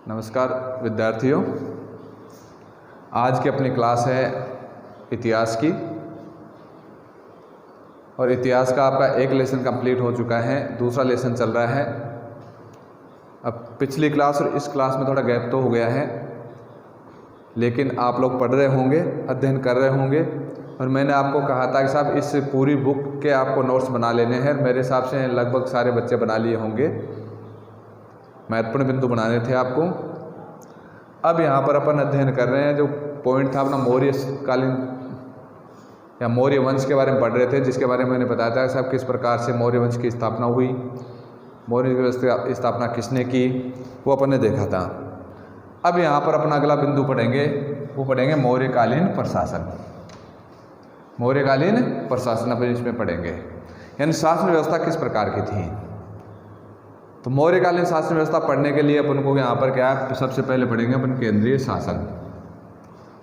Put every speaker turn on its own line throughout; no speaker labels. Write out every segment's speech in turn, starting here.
नमस्कार विद्यार्थियों, आज की अपनी क्लास है इतिहास की और इतिहास का आपका एक लेसन कंप्लीट हो चुका है, दूसरा लेसन चल रहा है। अब पिछली क्लास और इस क्लास में थोड़ा गैप तो हो गया है, लेकिन आप लोग पढ़ रहे होंगे, अध्ययन कर रहे होंगे और मैंने आपको कहा था कि साहब इस पूरी बुक के आपको नोट्स बना लेने हैं। मेरे हिसाब से लगभग सारे बच्चे बना लिए होंगे, महत्वपूर्ण बिंदु बनाने थे आपको। अब यहाँ पर अपन अध्ययन कर रहे हैं, जो पॉइंट था अपना मौर्य कालीन या मौर्य वंश के बारे में पढ़ रहे थे, जिसके बारे में मैंने बताया था साहब किस प्रकार से मौर्य वंश की स्थापना हुई, मौर्य वंश की स्थापना किसने की, वो अपन ने देखा था। अब यहाँ पर अपना अगला बिंदु पढ़ेंगे, वो पढ़ेंगे मौर्यकालीन प्रशासन। मौर्यकालीन प्रशासन अपन इसमें पढ़ेंगे, यानी शासन व्यवस्था किस प्रकार की थी। तो मौर्यकालीन शासन व्यवस्था पढ़ने के लिए अपन को यहाँ पर क्या है, सबसे पहले पढ़ेंगे अपन केंद्रीय शासन।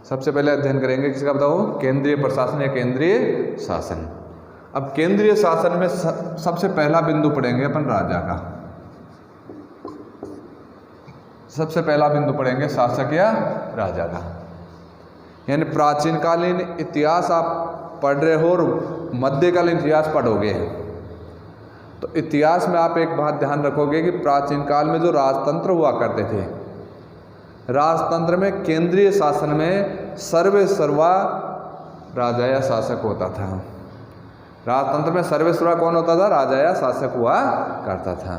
सबसे पहले अध्ययन करेंगे किसका बताओ, केंद्रीय प्रशासन या केंद्रीय शासन। अब केंद्रीय शासन में सबसे पहला बिंदु पढ़ेंगे अपन राजा का। सबसे पहला बिंदु पढ़ेंगे शासक या राजा का, यानी प्राचीन कालीन इतिहास आप पढ़ रहे हो और मध्यकालीन इतिहास पढ़ोगे तो इतिहास में आप एक बात ध्यान रखोगे कि प्राचीन काल में जो राजतंत्र हुआ करते थे, राजतंत्र में केंद्रीय शासन में सर्वे सर्वा राजा या शासक होता था। राजतंत्र में सर्वे सर्वा कौन होता था, राजा या शासक हुआ करता था।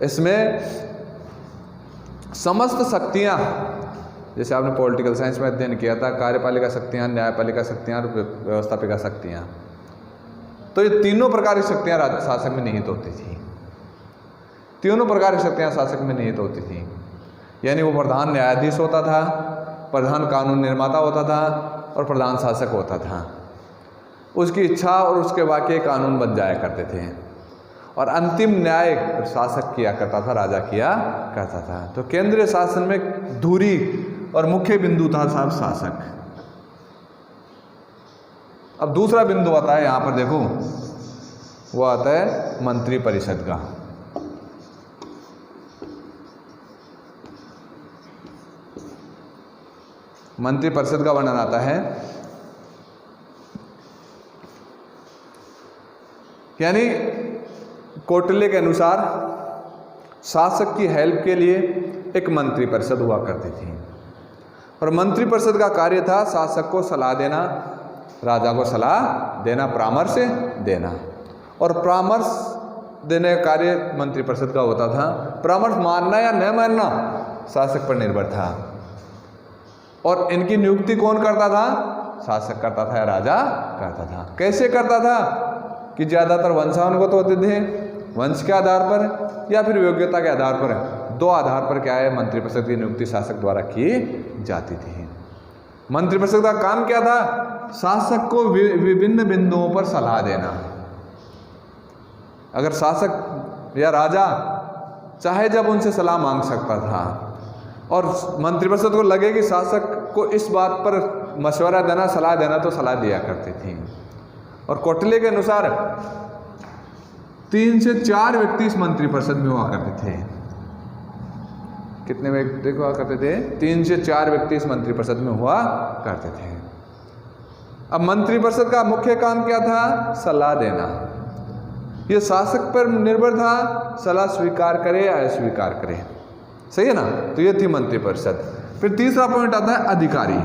इसमें समस्त शक्तियाँ, जैसे आपने पॉलिटिकल साइंस में अध्ययन किया था, कार्यपालिका शक्तियाँ, न्यायपालिका शक्तियाँ और व्यवस्थापिका शक्तियाँ, तो ये तीनों प्रकार की शक्तियाँ शासक में निहित होती थी। तीनों प्रकार की शक्तियाँ शासक में निहित होती थी, यानी वो प्रधान न्यायाधीश होता था, प्रधान कानून निर्माता होता था और प्रधान शासक होता था। उसकी इच्छा और उसके वाक्य कानून बन जाया करते थे और अंतिम न्याय शासक किया करता था, राजा किया करता था। तो केंद्रीय शासन में धुरी और मुख्य बिंदु था साहब शासक। अब दूसरा बिंदु आता है यहाँ पर देखो, वो आता है मंत्री परिषद का। मंत्री परिषद का वर्णन आता है, यानी कौटिल्य के अनुसार शासक की हेल्प के लिए एक मंत्री परिषद हुआ करती थी और मंत्री परिषद का कार्य था शासक को सलाह देना, राजा को सलाह देना, परामर्श देना। और परामर्श देने का कार्य मंत्री परिषद का होता था। परामर्श मानना या न मानना शासक पर निर्भर था और इनकी नियुक्ति कौन करता था, शासक करता था या राजा करता था। कैसे करता था कि ज़्यादातर वंशानुगत होते थे, वंश के आधार पर या फिर योग्यता के आधार पर, दो आधार पर क्या है मंत्री परिषद की नियुक्ति शासक द्वारा की जाती थी। मंत्री परिषद का काम क्या था, शासक को विभिन्न बिंदुओं पर सलाह देना। अगर शासक या राजा चाहे जब उनसे सलाह मांग सकता था और मंत्री परिषद को लगे कि शासक को इस बात पर मशवरा देना, सलाह देना, तो सलाह दिया करती थी। और कौटिल्य के अनुसार 3 से 4 व्यक्ति इस मंत्री परिषद में हुआ करते थे। कितने व्यक्ति हुआ करते थे, 3 से 4 व्यक्ति इस मंत्री परिषद में हुआ करते थे। अब मंत्री परिषद का मुख्य काम क्या था, सलाह देना। ये शासक पर निर्भर था, सलाह स्वीकार करे या अस्वीकार करे, सही है ना। तो ये थी मंत्री परिषद। फिर तीसरा पॉइंट आता है अधिकारी।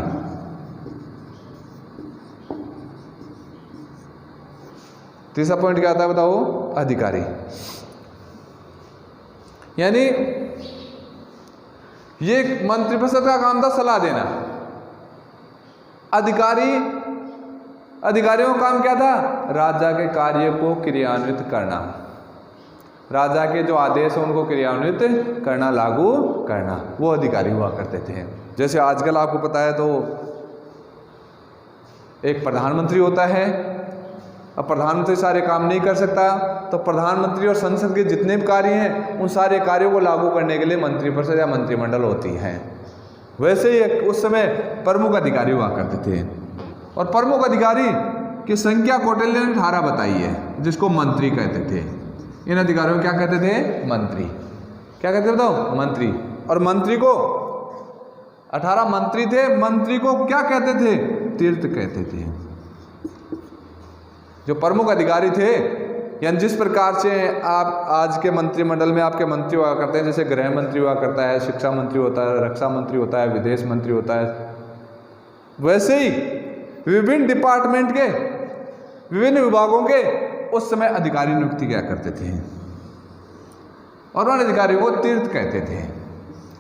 तीसरा पॉइंट क्या आता है बताओ, अधिकारी। यानी ये मंत्री परिषद का काम था सलाह देना। अधिकारियों का काम क्या था, राजा के कार्य को क्रियान्वित करना, राजा के जो आदेश है उनको क्रियान्वित करना, लागू करना, वो अधिकारी हुआ करते थे। जैसे आजकल आपको पता है तो एक प्रधानमंत्री होता है। अब प्रधानमंत्री सारे काम नहीं कर सकता, तो प्रधानमंत्री और संसद के जितने भी कार्य हैं उन सारे कार्यों को लागू करने के लिए मंत्री परिषद या मंत्रिमंडल होती है। वैसे ही उस समय प्रमुख अधिकारी हुआ करते थे और प्रमुख अधिकारी की संख्या कौटिल्य ने 18 बताई है, जिसको मंत्री कहते थे। इन अधिकारियों को क्या कहते थे, मंत्री। क्या कहते थे बताओ, मंत्री। और मंत्री को 18 मंत्री थे, मंत्री को क्या कहते थे? तीर्थ कहते थे। जो प्रमुख अधिकारी थे, यानी जिस प्रकार से आप आज के मंत्रिमंडल में आपके मंत्री हुआ करते हैं, जैसे गृह मंत्री हुआ करता है, शिक्षा मंत्री होता है, रक्षा मंत्री होता है, विदेश मंत्री होता है, वैसे ही विभिन्न डिपार्टमेंट के, विभिन्न विभागों के उस समय अधिकारी नियुक्ति किया करते थे और उन अधिकारियों को तीर्थ कहते थे।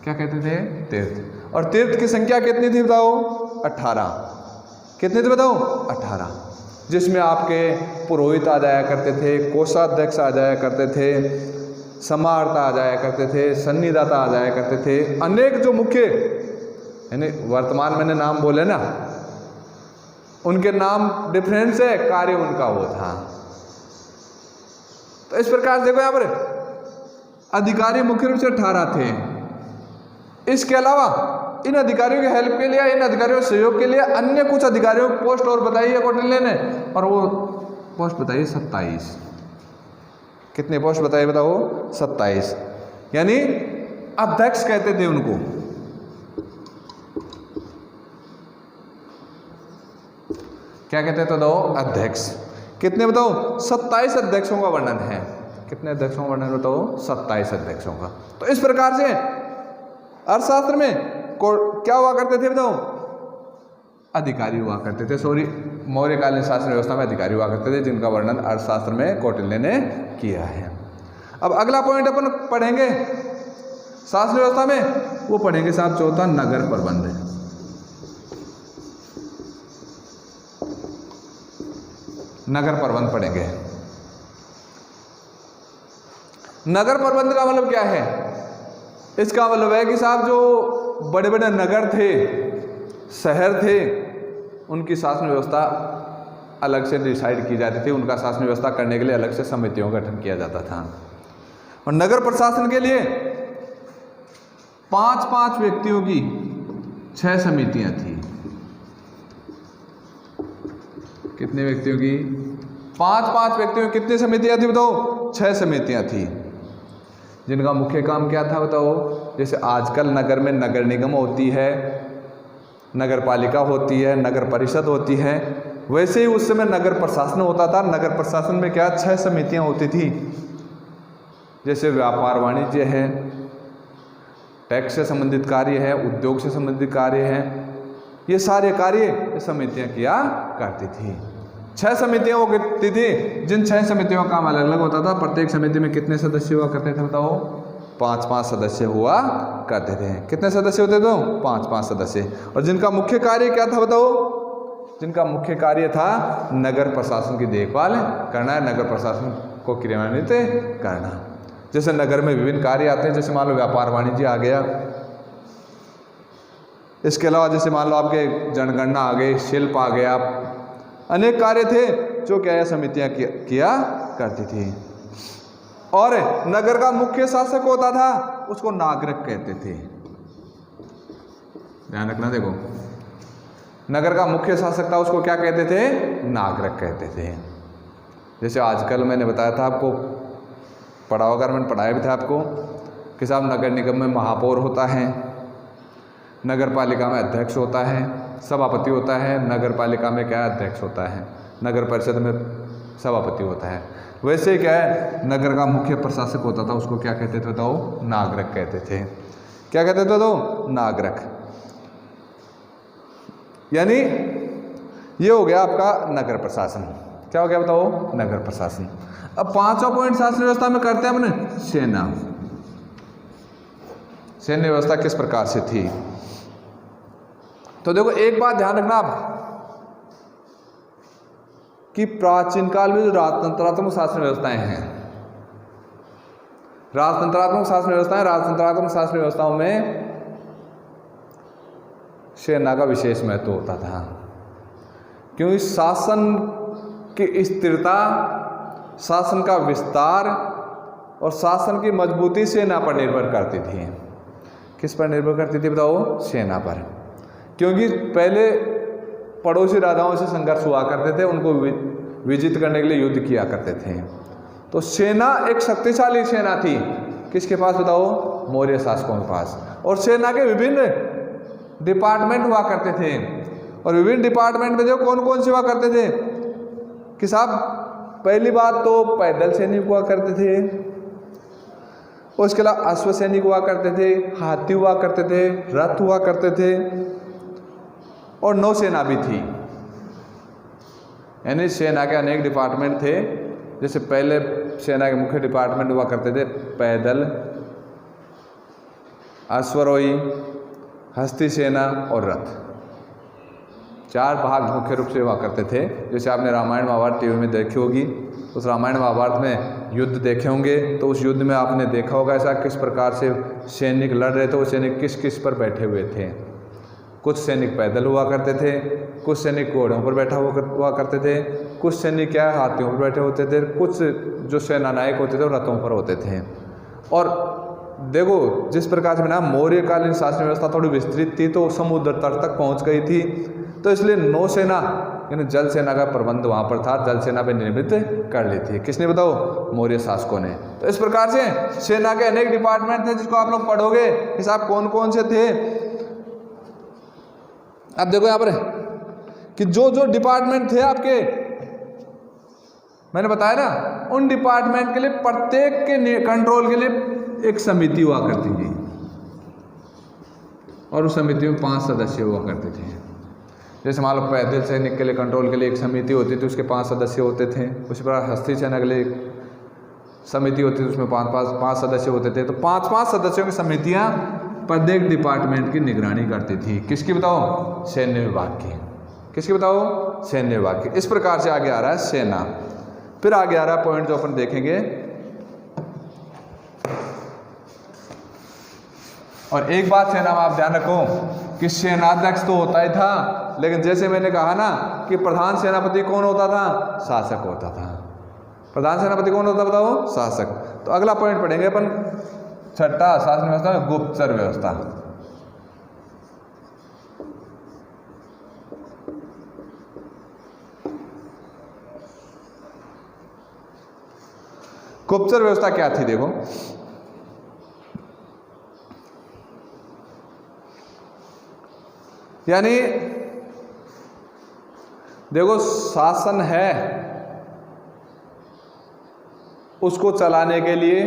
क्या कहते थे? तीर्थ। और तीर्थ की संख्या कितनी थी बताओ? 18। कितने थे बताओ? 18, जिसमें आपके पुरोहित आ जाया करते थे, कोषाध्यक्ष आ जाया करते थे, समाहर्ता आ जाया करते थे, सन्निधाता आ जाया करते थे, अनेक जो मुख्य, यानी वर्तमान मैंने नाम बोले ना, उनके नाम डिफरेंस है, कार्य उनका वो था। तो इस प्रकार देखो यहाँ पर अधिकारी मुख्य रूप से 18 थे। इसके अलावा इन अधिकारियों की हेल्प के लिए, इन अधिकारियों के सहयोग के लिए अन्य कुछ अधिकारियों की पोस्ट और बताई है कौटिल्य ने, और वो पोस्ट बताइए 27। कितने पोस्ट बताइए बताओ? 27। यानी अध्यक्ष कहते थे उनको। क्या कहते थे? बताओ? अध्यक्ष। कितने बताओ? 27 अध्यक्षों का वर्णन है। कितने अध्यक्षों का वर्णन बताओ? 27 अध्यक्षों का। तो इस प्रकार से अर्थशास्त्र में क्या हुआ करते थे बताओ? अधिकारी हुआ करते थे। सॉरी, मौर्यकालीन शासन व्यवस्था में अधिकारी हुआ करते थे, जिनका वर्णन अर्थशास्त्र में कौटिल्य ने किया है। अब अगला पॉइंट अपन पढ़ेंगे शासन व्यवस्था में, वो पढ़ेंगे साहब चौथा, नगर प्रबंध। नगर प्रबंध पढ़ेंगे। नगर प्रबंध का मतलब क्या है? इसका मतलब है कि साहब जो बड़े बड़े नगर थे, शहर थे, उनकी शासन व्यवस्था अलग से डिसाइड की जाती थी। उनका शासन व्यवस्था करने के लिए अलग से समितियों का गठन किया जाता था। और नगर प्रशासन के लिए 5-5 व्यक्तियों की 6 समितियां थी। कितने व्यक्तियों की? 5-5 व्यक्तियों की कितनी समितियां थी बताओ? 6 समितियां थी, जिनका मुख्य काम क्या था बताओ? जैसे आजकल नगर में नगर निगम होती है, नगर पालिका होती है, नगर परिषद होती है, वैसे ही उस समय नगर प्रशासन होता था। नगर प्रशासन में क्या 6 समितियां होती थी। जैसे व्यापार वाणिज्य है, टैक्स से संबंधित कार्य है, उद्योग से संबंधित कार्य है, ये सारे कार्य समितियां किया करती थी। 6 समितियां होती थी, जिन 6 समितियों का काम अलग अलग होता था। प्रत्येक समिति में कितने सदस्य हुआ करते थे बताओ? 5-5 सदस्य हुआ करते थे। कितने सदस्य होते थे? 5-5 सदस्य। और जिनका मुख्य कार्य क्या था बताओ? जिनका मुख्य कार्य था नगर प्रशासन की देखभाल करना, नगर प्रशासन को क्रियान्वित करना। जैसे नगर में विभिन्न कार्य आते हैं, जैसे मान लो व्यापार वाणिज्य आ गया, इसके अलावा जैसे मान लो आपके जनगणना आ गई, शिल्प आ गया, अनेक कार्य थे जो क्या है समितियां किया करती थी। और नगर का मुख्य शासक होता था, उसको नागरिक कहते थे। ध्यान रखना, देखो नगर का मुख्य शासक था, उसको क्या कहते थे? नागरिक कहते थे। जैसे आजकल मैंने बताया था आपको, पढ़ा होगा, मैंने पढ़ाया भी था आपको कि साहब नगर निगम में महापौर होता है, नगर पालिका में अध्यक्ष होता है, सभापति होता है, नगर पालिका में क्या अध्यक्ष होता है, नगर परिषद में सभापति होता है। वैसे क्या है, नगर का मुख्य प्रशासक होता था, उसको क्या कहते थे बताओ? नागरिक कहते थे। क्या कहते थे तो? नागरिक। यानी ये हो गया आपका नगर प्रशासन। क्या हो गया बताओ? नगर प्रशासन। अब 5वां पॉइंट शासन व्यवस्था में करते हैं अपने सेना। सैन्य व्यवस्था किस प्रकार से थी? तो देखो एक बात ध्यान रखना आप कि प्राचीन काल में जो राजतंत्रात्मक शासन व्यवस्थाएं हैं, राजतंत्रात्मक शासन व्यवस्थाओं में सेना का विशेष महत्व होता था, क्योंकि शासन की स्थिरता, शासन का विस्तार और शासन की मजबूती सेना पर निर्भर करती थी। किस पर निर्भर करती थी बताओ? सेना पर। क्योंकि पहले पड़ोसी राजाओं से संघर्ष हुआ करते थे, उनको विजित करने के लिए युद्ध किया करते थे। तो सेना एक शक्तिशाली सेना थी, किसके पास बताओ? मौर्य शासकों के पास। और सेना के विभिन्न डिपार्टमेंट हुआ करते थे, और विभिन्न डिपार्टमेंट में जो कौन कौन से हुआ करते थे कि साहब, पहली बात तो पैदल सैनिक हुआ करते थे, उसके अलावा अश्व सैनिक हुआ करते थे, हाथी हुआ करते थे, रथ हुआ करते थे, और नौसेना भी थी। यानी सेना के अनेक डिपार्टमेंट थे। जैसे पहले सेना के मुख्य डिपार्टमेंट हुआ करते थे पैदल, अश्वरोही, हस्ती सेना और रथ। 4 भाग मुख्य रूप से हुआ करते थे। जैसे आपने रामायण महाभारत टीवी में देखी होगी, उस रामायण महाभारत में युद्ध देखे होंगे, तो उस युद्ध में आपने देखा होगा ऐसा किस प्रकार से सैनिक लड़ रहे थे, वो सैनिक किस किस पर बैठे हुए थे। कुछ सैनिक पैदल हुआ करते थे, कुछ सैनिक घोड़ों पर बैठा हुआ करते थे, कुछ सैनिक क्या हाथियों पर बैठे होते थे, कुछ जो सेनानायक होते थे वो रथों पर होते थे। और देखो जिस प्रकार से ना मौर्यकालीन शासन व्यवस्था थोड़ी विस्तृत थी, तो समुद्र तट तक पहुंच गई थी, तो इसलिए नौसेना यानी जल सेना का प्रबंध वहाँ पर था, जल सेना पे निर्मित कर ली थी। किसने बताओ? मौर्य शासकों ने। तो इस प्रकार से सेना के अनेक डिपार्टमेंट थे जिसको आप लोग पढ़ोगे, हिसाब कौन कौन से थे। अब देखो यहाँ पर कि जो जो डिपार्टमेंट थे आपके, मैंने बताया ना, उन डिपार्टमेंट के लिए प्रत्येक के कंट्रोल के लिए एक समिति हुआ करती थी, और उस समिति में 5 सदस्य हुआ करते थे। जैसे मान लो पैदल सैनिक के लिए कंट्रोल के लिए एक समिति होती थी, उसके 5 सदस्य होते थे। उसी प्रकार हस्ती सेना के लिए एक समिति होती थी, उसमें 5 सदस्य होते थे। तो 5-5 सदस्यों की समितियां प्रत्येक डिपार्टमेंट की निगरानी करती थी। किसकी बताओ? सैन्य विभाग की। किसकी बताओ? सैन्य विभाग की। इस प्रकार से आगे आ रहा है सेना। फिर आगे आ रहा है पॉइंट जो अपन देखेंगे, और एक बात सेना में आप ध्यान रखो कि सेनाध्यक्ष तो होता ही था, लेकिन जैसे मैंने कहा ना कि प्रधान सेनापति कौन होता था? शासक होता था। प्रधान सेनापति कौन होता बताओ? शासक। तो अगला पॉइंट पढ़ेंगे अपन, छठा शासन व्यवस्था में गुप्तचर व्यवस्था। गुप्तचर व्यवस्था क्या थी? देखो, यानी देखो शासन है, उसको चलाने के लिए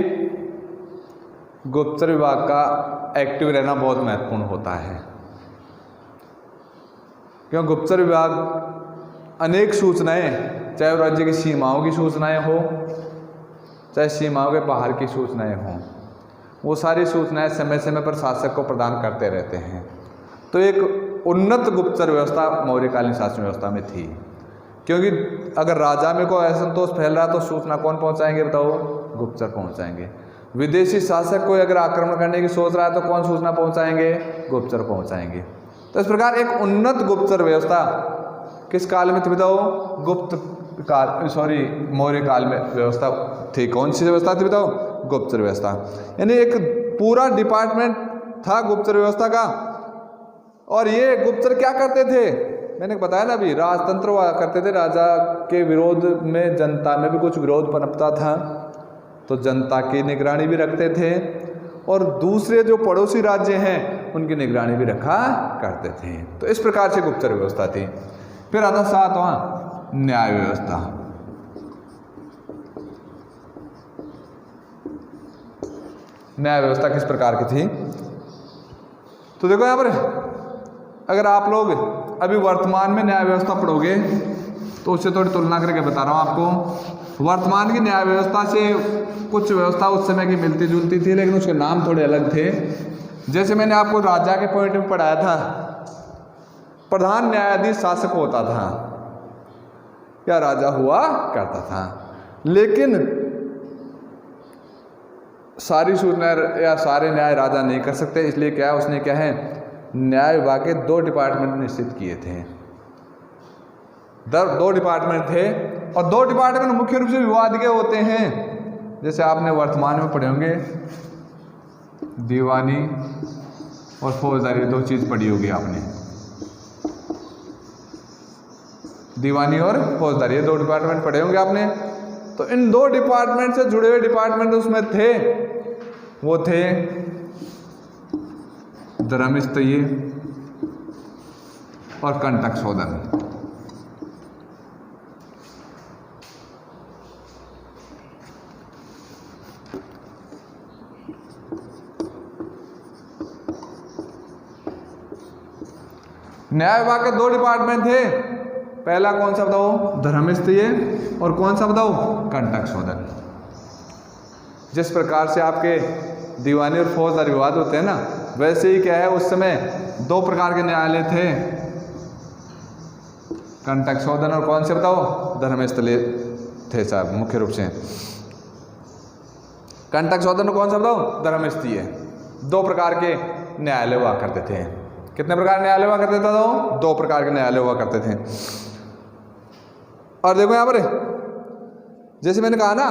गुप्तचर विभाग का एक्टिव रहना बहुत महत्वपूर्ण होता है। क्यों? गुप्तचर विभाग अनेक सूचनाएं, चाहे राज्य की सीमाओं की सूचनाएं हो, चाहे सीमाओं के बाहर की सूचनाएं हों, वो सारी सूचनाएं समय समय पर शासक को प्रदान करते रहते हैं। तो एक उन्नत गुप्तचर व्यवस्था मौर्यकालीन शासन व्यवस्था में थी, क्योंकि अगर राजा में कोई असंतोष फैल रहा तो सूचना कौन पहुंचाएंगे बताओ? गुप्तचर पहुंचाएंगे। विदेशी शासक कोई अगर आक्रमण करने की सोच रहा है तो कौन सूचना पहुंचाएंगे? गुप्तचर पहुंचाएंगे। तो इस प्रकार एक उन्नत गुप्तचर व्यवस्था किस काल में थी बताओ? मौर्य काल में व्यवस्था थी। कौन सी व्यवस्था थी बताओ? गुप्तचर व्यवस्था। यानी एक पूरा डिपार्टमेंट था गुप्तचर व्यवस्था का। और ये गुप्तचर क्या करते थे? मैंने बताया ना अभी, राजतंत्र हुआ करते थे। राजा के विरोध में जनता में भी कुछ विरोध पनपता था, तो जनता की निगरानी भी रखते थे, और दूसरे जो पड़ोसी राज्य हैं उनकी निगरानी भी रखा करते थे। तो इस प्रकार से गुप्तचर व्यवस्था थी। फिर आता 7वां न्याय व्यवस्था। न्याय व्यवस्था किस प्रकार की थी? तो देखो यहाँ पर अगर आप लोग अभी वर्तमान में न्याय व्यवस्था पढ़ोगे तो उससे थोड़ी तुलना करके बता रहा हूँ आपको। वर्तमान की न्याय व्यवस्था से कुछ व्यवस्था उस समय की मिलती जुलती थी, लेकिन उसके नाम थोड़े अलग थे। जैसे मैंने आपको राजा के पॉइंट में पढ़ाया था, प्रधान न्यायाधीश शासक होता था या राजा हुआ करता था, लेकिन सारी सूचना या सारे न्याय राजा नहीं कर सकते। इसलिए क्या है, उसने क्या है, न्याय विभाग के 2 डिपार्टमेंट निश्चित किए थे। 2 डिपार्टमेंट थे, और 2 डिपार्टमेंट मुख्य रूप से विवाद के होते हैं। जैसे आपने वर्तमान में पढ़े होंगे, दीवानी और फौजदारी, 2 चीज पढ़ी होगी आपने। दीवानी और फौजदारी, ये 2 डिपार्टमेंट पढ़े होंगे आपने। तो इन 2 डिपार्टमेंट से जुड़े हुए डिपार्टमेंट उसमें थे, वो थे धर्मस्थय और कंटक शोधन। न्याय विभाग के 2 डिपार्टमेंट थे, पहला कौन सा बताओ, धर्मस्थय, और कौन सा बताओ, कंटक शोधन। जिस प्रकार से आपके दीवानी और फौजदारी विवाद होते हैं ना, वैसे ही क्या है उस समय 2 प्रकार के न्यायालय थे, कंटक शोधन और कौन से बताओ, धर्मस्थय थे साहब मुख्य रूप से। कंटक शोधन और कौन सा बताओ, धर्मस्थय। 2 प्रकार के न्यायालय हुआ करते थे। कितने प्रकार न्यायालय हुआ करते थे, 2 प्रकार के न्यायालय हुआ करते थे। और देखो यहाँ पर जैसे मैंने कहा ना,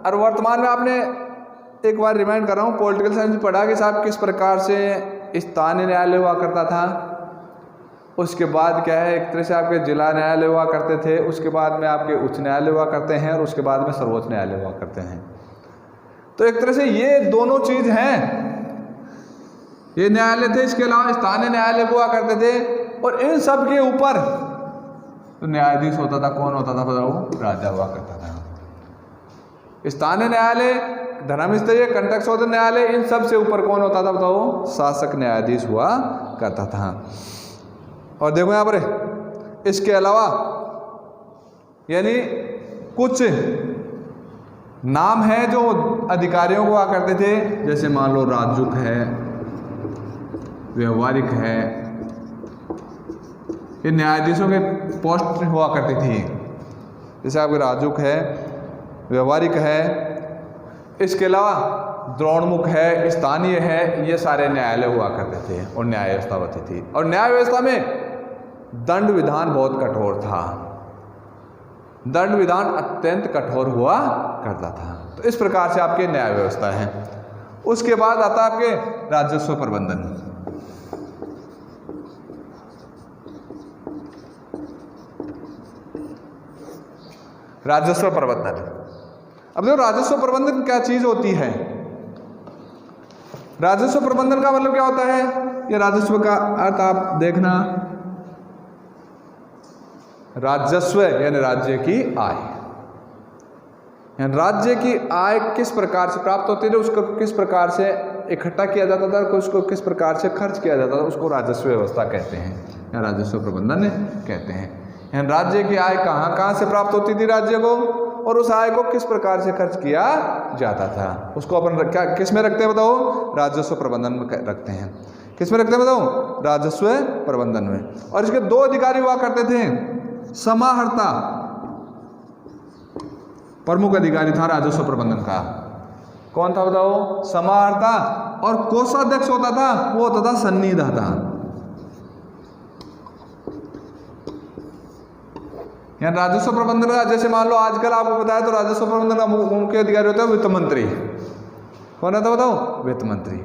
और वर्तमान में आपने एक बार रिमाइंड कर रहा हूँ, पॉलिटिकल साइंस में पढ़ा कि साहब किस प्रकार से स्थानीय न्यायालय हुआ करता था, उसके बाद क्या है एक तरह से आपके जिला न्यायालय हुआ करते थे, उसके बाद में आपके उच्च न्यायालय हुआ करते हैं, और उसके बाद में सर्वोच्च न्यायालय हुआ करते हैं। तो एक तरह से ये दोनों चीज हैं, ये न्यायालय थे, इसके अलावा स्थानीय न्यायालय हुआ करते थे, और इन सब के ऊपर तो न्यायाधीश होता था, कौन होता था बताओ, राजा हुआ करता था। स्थानीय न्यायालय, धर्मस्थय, कंटक शोधन न्यायालय, इन सब से ऊपर कौन होता था बताओ, शासक न्यायाधीश हुआ करता था। और देखो यहाँ पर इसके अलावा यानी कुछ नाम है जो अधिकारियों को हुआ करते थे, जैसे मान लो राजुक है, व्यवहारिक है, ये न्यायाधीशों के पोस्ट हुआ करती थी। जैसे आपके राजुक है, व्यवहारिक है, इसके अलावा द्रोणमुख है, स्थानीय है, ये सारे न्यायालय हुआ करते थे और न्याय व्यवस्था होती थी। और न्याय व्यवस्था में दंड विधान बहुत कठोर था, दंड विधान अत्यंत कठोर हुआ करता था। तो इस प्रकार से आपके न्याय व्यवस्था है। उसके बाद आता है आपके राजस्व प्रबंधन। राजस्व प्रबंधन, अब देखो राजस्व प्रबंधन क्या चीज होती है। राजस्व प्रबंधन का मतलब क्या होता है, ये राजस्व का अर्थ आप देखना, राजस्व यानी राज्य की आय, यानी राज्य की आय किस प्रकार से प्राप्त होती है, उसको किस प्रकार से इकट्ठा किया जाता था, उसको किस प्रकार से खर्च किया जाता था, उसको राजस्व व्यवस्था कहते हैं या राजस्व प्रबंधन कहते हैं। यानी राज्य की आय कहाँ कहाँ से प्राप्त होती थी राज्य को, और उस आय को किस प्रकार से खर्च किया जाता था, उसको अपन क्या किस में रखते हैं बताओ, राजस्व प्रबंधन में रखते हैं। किस में रखते हैं बताओ, राजस्व प्रबंधन में। और इसके 2 अधिकारी हुआ करते थे, समाहर्ता प्रमुख अधिकारी था राजस्व प्रबंधन का, कौन था बताओ, समाहर्ता, और कोषाध्यक्ष होता था, वो होता था सन्निधाता। यानी राजस्व प्रबंधन का जैसे मान लो आजकल आपको बताया तो राजस्व प्रबंधन का मुख्य अधिकारी होता है वित्त मंत्री। कौन है तो बताओ, वित्त मंत्री।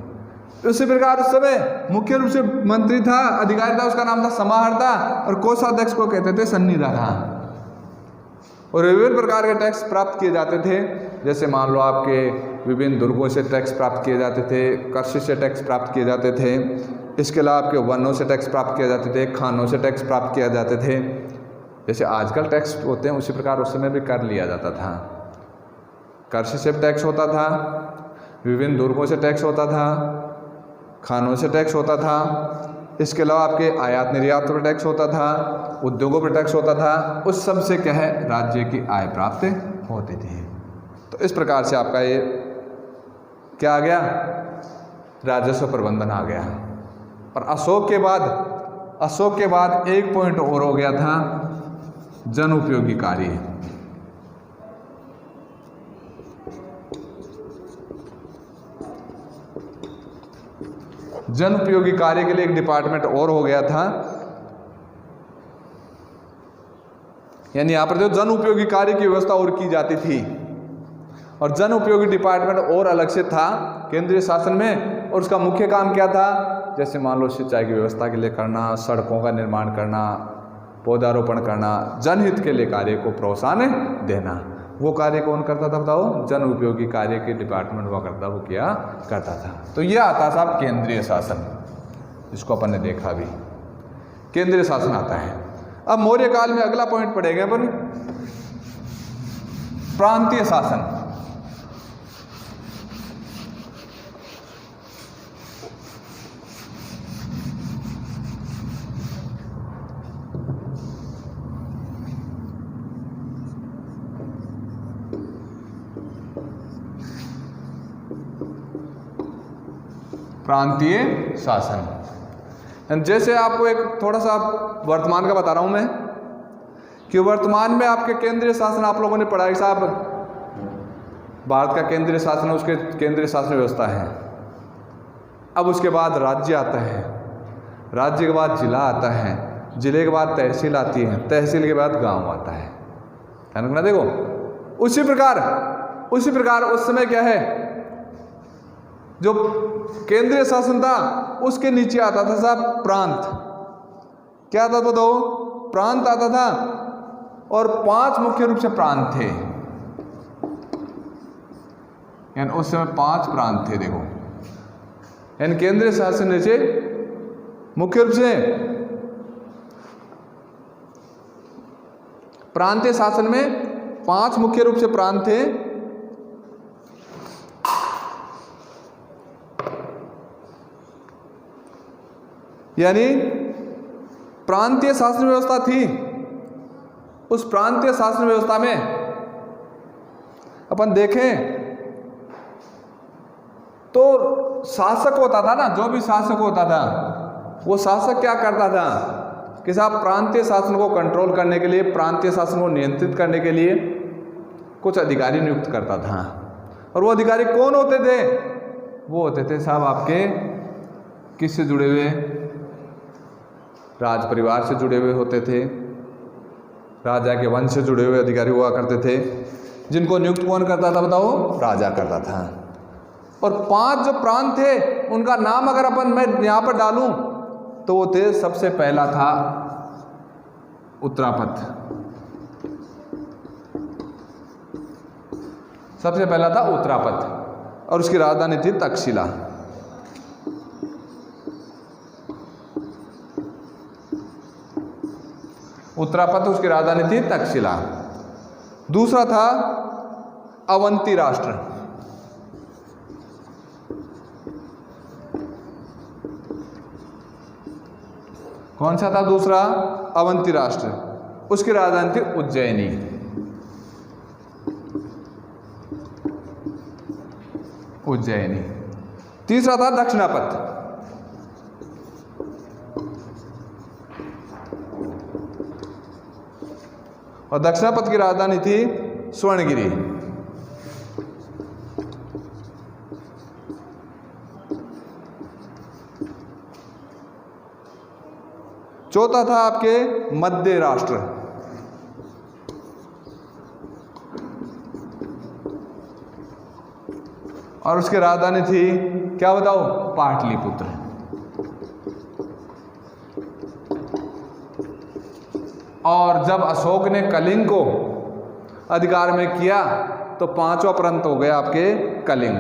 उसी प्रकार उस समय मुख्य रूप से मंत्री था, अधिकारी था, उसका नाम था समाहर्ता, और कोषाध्यक्ष को कहते थे सन्निधाता। और विभिन्न प्रकार के टैक्स प्राप्त किए जाते थे, जैसे मान लो आपके विभिन्न दुर्गों से टैक्स प्राप्त किए जाते थे, कृषि से टैक्स प्राप्त किए जाते थे, इसके अलावा आपके वनों से टैक्स प्राप्त किए जाते थे, खानों से टैक्स प्राप्त किया जाते थे। जैसे आजकल टैक्स होते हैं उसी प्रकार उस समय भी कर लिया जाता था। कृषि से टैक्स होता था, विभिन्न दुर्गों से टैक्स होता था, खानों से टैक्स होता था, इसके अलावा आपके आयात निर्यात पर टैक्स होता था, उद्योगों पर टैक्स होता था। उस सब से क्या है, राज्य की आय प्राप्त होती थी। तो इस प्रकार से आपका ये क्या आ गया, राजस्व प्रबंधन आ गया। और अशोक के बाद एक पॉइंट और हो गया था, जन उपयोगी कार्य। जन उपयोगी कार्य के लिए एक डिपार्टमेंट और हो गया था। यानी यहां पर जो जन उपयोगी कार्य की व्यवस्था और की जाती थी, और जन उपयोगी डिपार्टमेंट और अलग से था केंद्रीय शासन में। और उसका मुख्य काम क्या था, जैसे मान लो सिंचाई की व्यवस्था के लिए करना, सड़कों का निर्माण करना, पौधारोपण करना, जनहित के लिए कार्य को प्रोत्साहन देना। वो कार्य कौन करता था बताओ, जन उपयोगी कार्य के डिपार्टमेंट हुआ करता, वो किया करता था। तो ये आता था केंद्रीय शासन। जिसको अपन ने देखा भी, केंद्रीय शासन आता है। अब मौर्य काल में अगला पॉइंट पड़ेगा अपन प्रांतीय शासन। प्रांतीय शासन, जैसे आपको एक थोड़ा सा वर्तमान का बता रहा हूं मैं कि वर्तमान में आपके केंद्रीय शासन आप लोगों ने पढ़ा है साहब, भारत का केंद्रीय शासन है, उसके केंद्रीय शासन व्यवस्था है। अब उसके बाद राज्य आता है, राज्य के बाद जिला आता है, जिले के बाद तहसील आती है, तहसील के बाद गांव आता है। ध्यान रखना। देखो उसी प्रकार उस समय क्या है, जो केंद्रीय शासन था उसके नीचे आता था साहब प्रांत। क्या आता था? तो प्रांत आता था, और 5 मुख्य रूप से प्रांत थे, यानी उस समय 5 प्रांत थे। देखो यानी केंद्रीय शासन नीचे मुख्य रूप से प्रांतीय शासन में 5 मुख्य रूप से प्रांत थे। यानी प्रांतीय शासन व्यवस्था थी। उस प्रांतीय शासन व्यवस्था में अपन देखें तो शासक होता था ना, जो भी शासक होता था वो शासक क्या करता था कि साहब प्रांतीय शासन को कंट्रोल करने के लिए, प्रांतीय शासन को नियंत्रित करने के लिए कुछ अधिकारी नियुक्त करता था। और वो अधिकारी कौन होते थे? वो होते थे साहब आपके किससे जुड़े हुए? राज परिवार से जुड़े हुए होते थे, राजा के वंश से जुड़े हुए अधिकारी हुआ करते थे, जिनको नियुक्त कौन करता था बताओ? राजा करता था। और 5 जो प्रांत थे उनका नाम अगर मैं यहाँ पर डालूं तो वो थे, सबसे पहला था उत्तरापथ, सबसे पहला था उत्तरापथ, और उसकी राजधानी थी तक्षशिला। उत्तरापथ उसकी राजधानी थी तक्षशिला। दूसरा था अवंती राष्ट्र, कौन सा था दूसरा? अवंती राष्ट्र, उसकी राजधानी थी उज्जैनी। उज्जैनी। तीसरा था दक्षिणापथ, और दक्षिणापथ की राजधानी थी स्वर्णगिरी। चौथा था आपके मध्य राष्ट्र, और उसकी राजधानी थी क्या बताओ? पाटलिपुत्र। और जब अशोक ने कलिंग को अधिकार में किया तो 5वां प्रांत हो गया आपके कलिंग।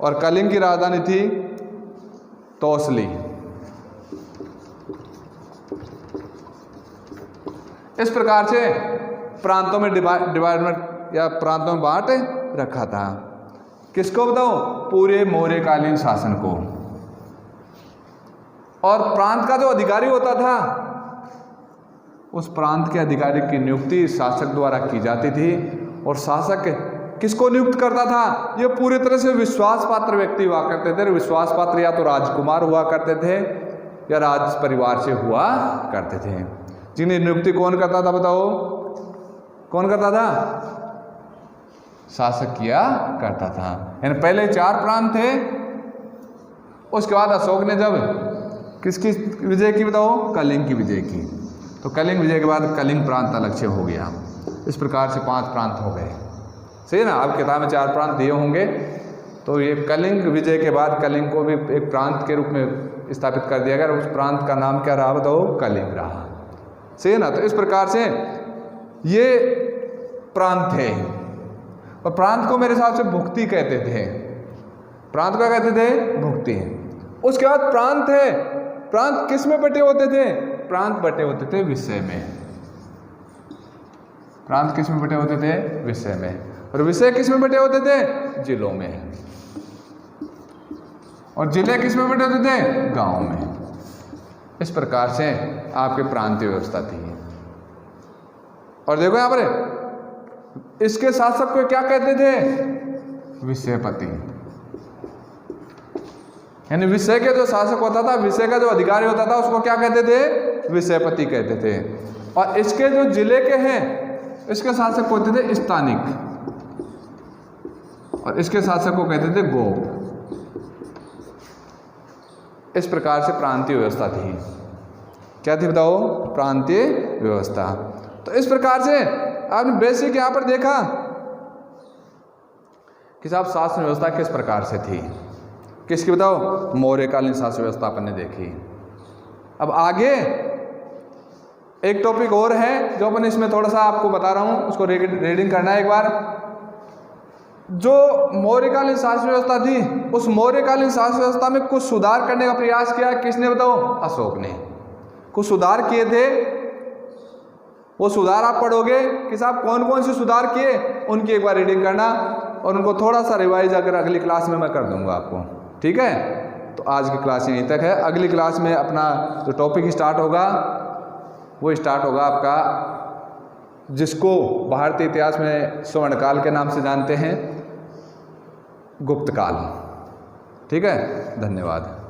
और कलिंग की राजधानी थी तौसली। इस प्रकार से प्रांतों में डिवाइडमेंट या प्रांतों में बांट रखा था। किसको बताओ? पूरे मौर्यकालीन शासन को। और प्रांत का जो अधिकारी होता था, उस प्रांत के अधिकारी की नियुक्ति शासक द्वारा की जाती थी। और शासक किसको नियुक्त करता था? ये पूरी तरह से विश्वास पात्र व्यक्ति हुआ करते थे। विश्वास पात्र या तो राजकुमार हुआ करते थे या राज परिवार से हुआ करते थे। जिन्हें नियुक्ति कौन करता था बताओ? कौन करता था? शासक किया करता था। यानी पहले 4 प्रांत थे, उसके बाद अशोक ने जब किसकी विजय की बताओ? कलिंग की विजय की। तो कलिंग विजय के बाद कलिंग प्रांत अलग से हो गया। इस प्रकार से 5 प्रांत हो गए। सही है ना? अब किताब में 4 प्रांत दिए होंगे, तो ये कलिंग विजय के बाद कलिंग को भी एक प्रांत के रूप में स्थापित कर दिया गया। उस प्रांत का नाम क्या रहा बताओ? कलिंग रहा। सही है ना? तो इस प्रकार से ये प्रांत थे। और प्रांत को मेरे हिसाब से भुक्ति कहते थे। प्रांत को कहते थे? भुक्ति। उसके बाद प्रांत है। प्रांत किस में बटे होते थे? प्रांत बटे होते थे विषय में। प्रांत किस में बटे होते थे? विषय में। और विषय किस में बटे होते थे? जिलों में। और जिले किस में बटे होते थे? गांव में। इस प्रकार से आपके प्रांतीय व्यवस्था थी। और देखो यहां पर इसके शासक को क्या कहते थे? विषयपति। यानी विषय के जो शासक होता था, विषय का जो अधिकारी होता था, उसको क्या कहते थे? विषयपति कहते थे। और इसके जो जिले के हैं, इसके शासक होते थे स्थानिक, और इसके शासक को कहते थे गोप। इस प्रकार से प्रांतीय व्यवस्था थी। क्या थी बताओ? प्रांतीय व्यवस्था। तो इस प्रकार से आपने बेसिक यहां पर देखा कि साहब शासन व्यवस्था किस प्रकार से थी। किसकी बताओ? मौर्यकालीन शासन व्यवस्था अपन ने देखी। अब आगे एक टॉपिक और है जो अपन इसमें थोड़ा सा आपको बता रहा हूं, उसको रीडिंग करना है एक बार। जो मौर्यकालीन शासन व्यवस्था थी, उस मौर्यकालीन शासन व्यवस्था में कुछ सुधार करने का प्रयास किया। किसने बताओ? अशोक ने। कुछ सुधार किए थे। वो सुधार आप पढ़ोगे कि साहब कौन कौन से सुधार किए, उनकी एक बार रीडिंग करना, और उनको थोड़ा सा रिवाइज अगर अगली क्लास में मैं कर दूंगा आपको। ठीक है? तो आज की क्लास यहीं तक है। अगली क्लास में अपना जो टॉपिक स्टार्ट होगा वो स्टार्ट होगा आपका, जिसको भारतीय इतिहास में स्वर्णकाल के नाम से जानते हैं, गुप्त काल। ठीक है? धन्यवाद।